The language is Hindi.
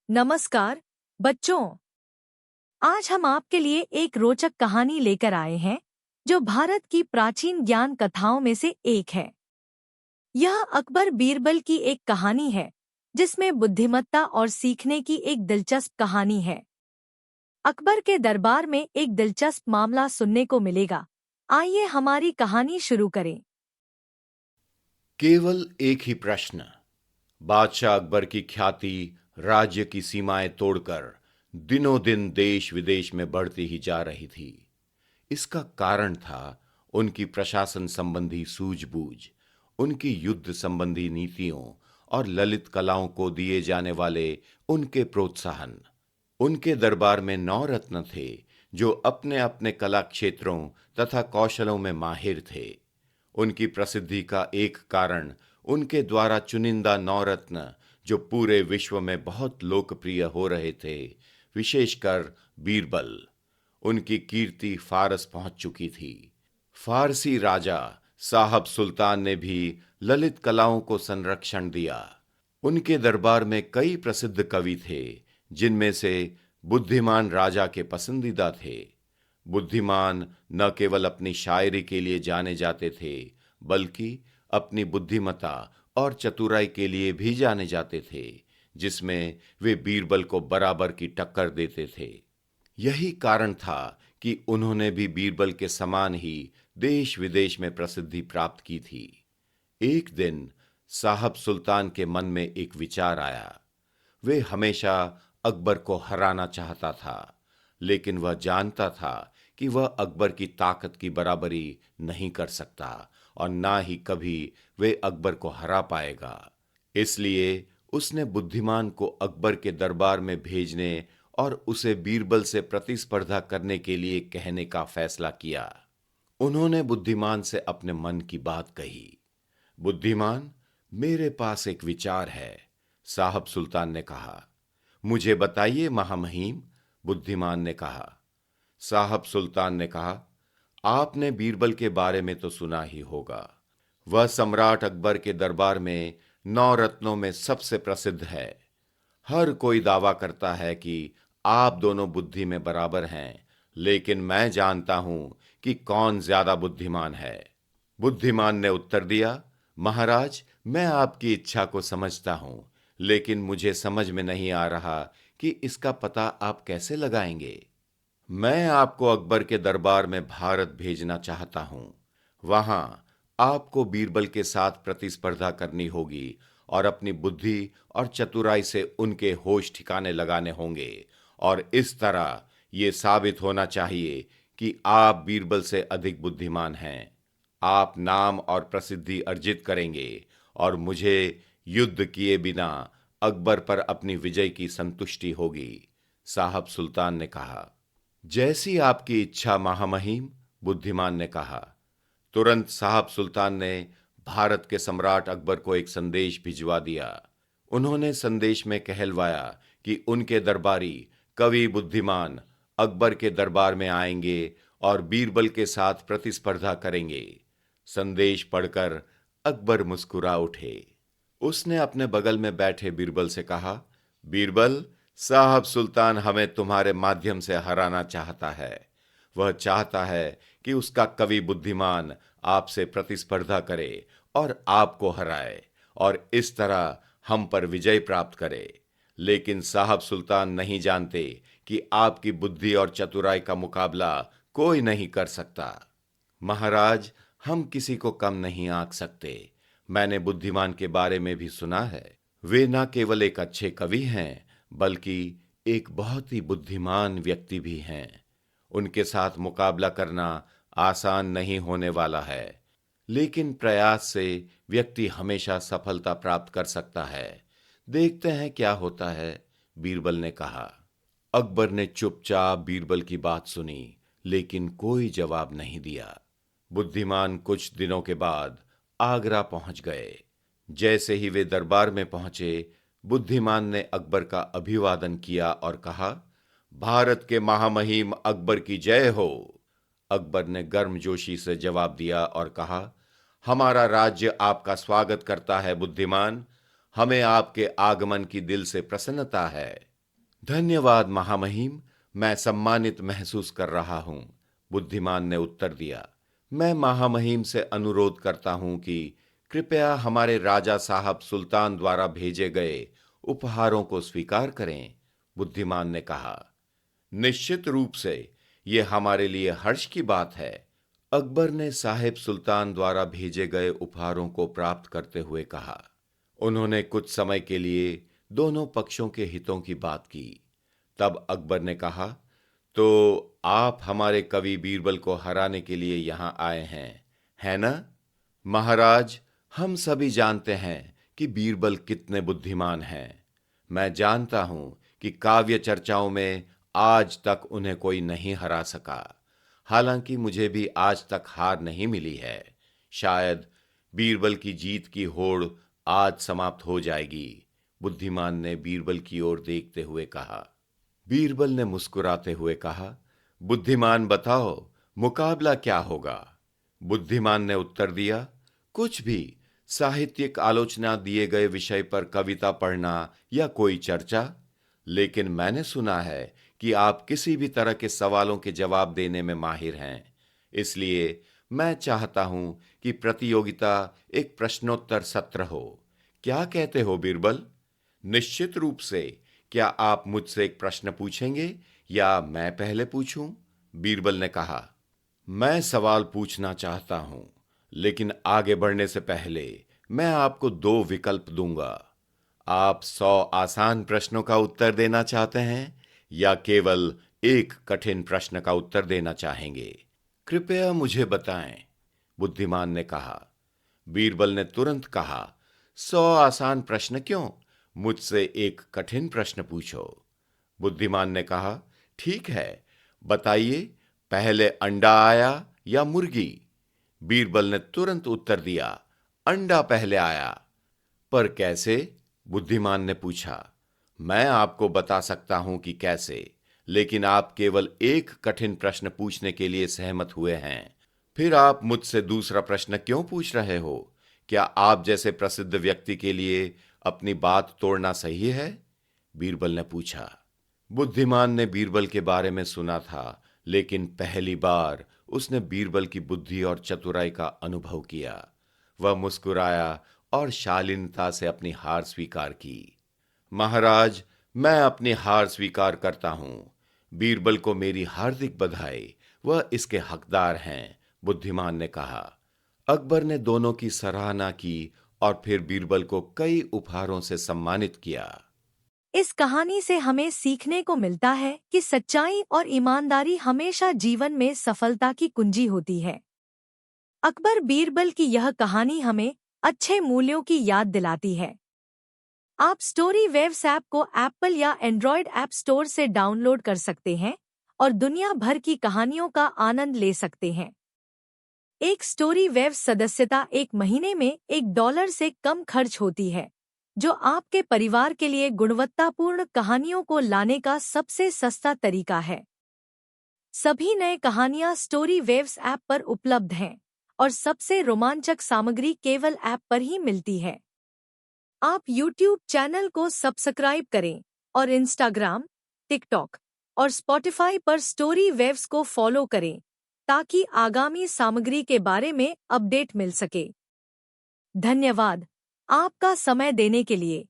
नमस्कार बच्चों। आज हम आपके लिए एक रोचक कहानी लेकर आए हैं जो भारत की प्राचीन ज्ञान कथाओं में से एक है। यह अकबर बीरबल की एक कहानी है जिसमें बुद्धिमत्ता और सीखने की एक दिलचस्प कहानी है। अकबर के दरबार में एक दिलचस्प मामला सुनने को मिलेगा। आइए हमारी कहानी शुरू करें। केवल एक ही प्रश्न। बादशाह अकबर की ख्याति राज्य की सीमाएं तोड़कर दिनों दिन देश विदेश में बढ़ती ही जा रही थी। इसका कारण था उनकी प्रशासन संबंधी सूझबूझ, उनकी युद्ध संबंधी नीतियों और ललित कलाओं को दिए जाने वाले उनके प्रोत्साहन। उनके दरबार में 9 रत्न थे जो अपने अपने कला क्षेत्रों तथा कौशलों में माहिर थे। उनकी प्रसिद्धि का एक कारण उनके द्वारा चुनिंदा 9 रत्न जो पूरे विश्व में बहुत लोकप्रिय हो रहे थे, विशेषकर बीरबल। उनकी कीर्ति फारस पहुंच चुकी थी। फारसी राजा साहब सुल्तान ने भी ललित कलाओं को संरक्षण दिया। उनके दरबार में कई प्रसिद्ध कवि थे जिनमें से बुद्धिमान राजा के पसंदीदा थे। बुद्धिमान न केवल अपनी शायरी के लिए जाने जाते थे बल्कि अपनी बुद्धिमत्ता और चतुराई के लिए भी जाने जाते थे, जिसमें वे बीरबल को बराबर की टक्कर देते थे। यही कारण था कि उन्होंने भी बीरबल के समान ही देश विदेश में प्रसिद्धि प्राप्त की थी। एक दिन साहब सुल्तान के मन में एक विचार आया। वे हमेशा अकबर को हराना चाहता था, लेकिन वह जानता था कि वह अकबर की ताकत की बराबरी नहीं कर सकता और ना ही कभी वे अकबर को हरा पाएगा। इसलिए उसने बुद्धिमान को अकबर के दरबार में भेजने और उसे बीरबल से प्रतिस्पर्धा करने के लिए कहने का फैसला किया। उन्होंने बुद्धिमान से अपने मन की बात कही। बुद्धिमान, मेरे पास एक विचार है, साहब सुल्तान ने कहा। मुझे बताइए महामहिम, बुद्धिमान ने कहा। साहब सुल्तान ने कहा, आपने बीरबल के बारे में तो सुना ही होगा। वह सम्राट अकबर के दरबार में 9 रत्नों में सबसे प्रसिद्ध है। हर कोई दावा करता है कि आप दोनों बुद्धि में बराबर हैं, लेकिन मैं जानता हूं कि कौन ज्यादा बुद्धिमान है। बुद्धिमान ने उत्तर दिया, महाराज, मैं आपकी इच्छा को समझता हूं, लेकिन मुझे समझ में नहीं आ रहा कि इसका पता आप कैसे लगाएंगे। मैं आपको अकबर के दरबार में भारत भेजना चाहता हूं। वहां आपको बीरबल के साथ प्रतिस्पर्धा करनी होगी और अपनी बुद्धि और चतुराई से उनके होश ठिकाने लगाने होंगे, और इस तरह ये साबित होना चाहिए कि आप बीरबल से अधिक बुद्धिमान हैं। आप नाम और प्रसिद्धि अर्जित करेंगे और मुझे युद्ध किए बिना अकबर पर अपनी विजय की संतुष्टि होगी, साहब सुल्तान ने कहा। जैसी आपकी इच्छा महामहिम, बुद्धिमान ने कहा। तुरंत साहब सुल्तान ने भारत के सम्राट अकबर को एक संदेश भिजवा दिया। उन्होंने संदेश में कहलवाया कि उनके दरबारी कवि बुद्धिमान अकबर के दरबार में आएंगे और बीरबल के साथ प्रतिस्पर्धा करेंगे। संदेश पढ़कर अकबर मुस्कुरा उठे। उसने अपने बगल में बैठे बीरबल से कहा, बीरबल, साहब सुल्तान हमें तुम्हारे माध्यम से हराना चाहता है। वह चाहता है कि उसका कवि बुद्धिमान आपसे प्रतिस्पर्धा करे और आपको हराए और इस तरह हम पर विजय प्राप्त करे। लेकिन साहब सुल्तान नहीं जानते कि आपकी बुद्धि और चतुराई का मुकाबला कोई नहीं कर सकता। महाराज, हम किसी को कम नहीं आंक सकते। मैंने बुद्धिमान के बारे में भी सुना है। वे न केवल एक अच्छे कवि हैं बल्कि एक बहुत ही बुद्धिमान व्यक्ति भी हैं। उनके साथ मुकाबला करना आसान नहीं होने वाला है, लेकिन प्रयास से व्यक्ति हमेशा सफलता प्राप्त कर सकता है। देखते हैं क्या होता है, बीरबल ने कहा। अकबर ने चुपचाप बीरबल की बात सुनी, लेकिन कोई जवाब नहीं दिया। बुद्धिमान कुछ दिनों के बाद आगरा पहुंच गए। जैसे ही वे दरबार में पहुंचे, बुद्धिमान ने अकबर का अभिवादन किया और कहा, भारत के महामहिम अकबर की जय हो। अकबर ने गर्मजोशी से जवाब दिया और कहा, हमारा राज्य आपका स्वागत करता है बुद्धिमान। हमें आपके आगमन की दिल से प्रसन्नता है। धन्यवाद महामहिम, मैं सम्मानित महसूस कर रहा हूं। बुद्धिमान ने उत्तर दिया। मैं महामहिम से अनुरोध करता हूं कि कृपया हमारे राजा साहब सुल्तान द्वारा भेजे गए उपहारों को स्वीकार करें। बुद्धिमान ने कहा। निश्चित रूप से यह हमारे लिए हर्ष की बात है। अकबर ने साहिब सुल्तान द्वारा भेजे गए उपहारों को प्राप्त करते हुए कहा। उन्होंने कुछ समय के लिए दोनों पक्षों के हितों की बात की। तब अकबर ने कहा, तो आप हमारे कवि बीरबल को हराने के लिए यहां आए हैं, है ना? महाराज, हम सभी जानते हैं कि बीरबल कितने बुद्धिमान हैं। मैं जानता हूं कि काव्य चर्चाओं में आज तक उन्हें कोई नहीं हरा सका। हालांकि मुझे भी आज तक हार नहीं मिली है। शायद बीरबल की जीत की होड़ आज समाप्त हो जाएगी। बुद्धिमान ने बीरबल की ओर देखते हुए कहा। बीरबल ने मुस्कुराते हुए कहा, बुद्धिमान बताओ, मुकाबला क्या होगा? बुद्धिमान ने उत्तर दिया, कुछ भी। साहित्यिक आलोचना दिए गए विषय पर कविता पढ़ना या कोई चर्चा। लेकिन मैंने सुना है कि आप किसी भी तरह के सवालों के जवाब देने में माहिर हैं। इसलिए मैं चाहता हूं कि प्रतियोगिता एक प्रश्नोत्तर सत्र हो। क्या कहते हो बीरबल? निश्चित रूप से। क्या आप मुझसे एक प्रश्न पूछेंगे या मैं पहले पूछूं? बीरबल ने कहा। मैं सवाल पूछना चाहता हूं, लेकिन आगे बढ़ने से पहले मैं आपको 2 विकल्प दूंगा। आप 100 आसान प्रश्नों का उत्तर देना चाहते हैं या केवल एक कठिन प्रश्न का उत्तर देना चाहेंगे? कृपया मुझे बताएं, बुद्धिमान ने कहा। बीरबल ने तुरंत कहा, 100 आसान प्रश्न क्यों, मुझसे एक कठिन प्रश्न पूछो। बुद्धिमान ने कहा, ठीक है, बताइए, पहले अंडा आया या मुर्गी? बीरबल ने तुरंत उत्तर दिया, अंडा पहले आया। पर कैसे? बुद्धिमान ने पूछा। मैं आपको बता सकता हूं कि कैसे, लेकिन आप केवल एक कठिन प्रश्न पूछने के लिए सहमत हुए हैं। फिर आप मुझसे दूसरा प्रश्न क्यों पूछ रहे हो? क्या आप जैसे प्रसिद्ध व्यक्ति के लिए अपनी बात तोड़ना सही है? बीरबल ने पूछा। बुद्धिमान ने बीरबल के बारे में सुना था, लेकिन पहली बार उसने बीरबल की बुद्धि और चतुराई का अनुभव किया। वह मुस्कुराया और शालीनता से अपनी हार स्वीकार की। महाराज, मैं अपनी हार स्वीकार करता हूं। बीरबल को मेरी हार्दिक बधाई, वह इसके हकदार हैं, बुद्धिमान ने कहा। अकबर ने दोनों की सराहना की और फिर बीरबल को कई उपहारों से सम्मानित किया। इस कहानी से हमें सीखने को मिलता है कि सच्चाई और ईमानदारी हमेशा जीवन में सफलता की कुंजी होती है। अकबर बीरबल की यह कहानी हमें अच्छे मूल्यों की याद दिलाती है। आप स्टोरी वेव्स ऐप को एप्पल या एंड्रॉयड ऐप स्टोर से डाउनलोड कर सकते हैं और दुनिया भर की कहानियों का आनंद ले सकते हैं। एक स्टोरी वेव्स सदस्यता 1 महीने में $1 से कम खर्च होती है, जो आपके परिवार के लिए गुणवत्तापूर्ण कहानियों को लाने का सबसे सस्ता तरीका है। सभी नए कहानियां स्टोरी वेव्स ऐप पर उपलब्ध हैं और सबसे रोमांचक सामग्री केवल ऐप पर ही मिलती है। आप YouTube चैनल को सब्सक्राइब करें और इंस्टाग्राम, टिकटॉक और स्पॉटिफाई पर स्टोरी वेव्स को फॉलो करें ताकि आगामी सामग्री के बारे में अपडेट मिल सके। धन्यवाद आपका समय देने के लिए।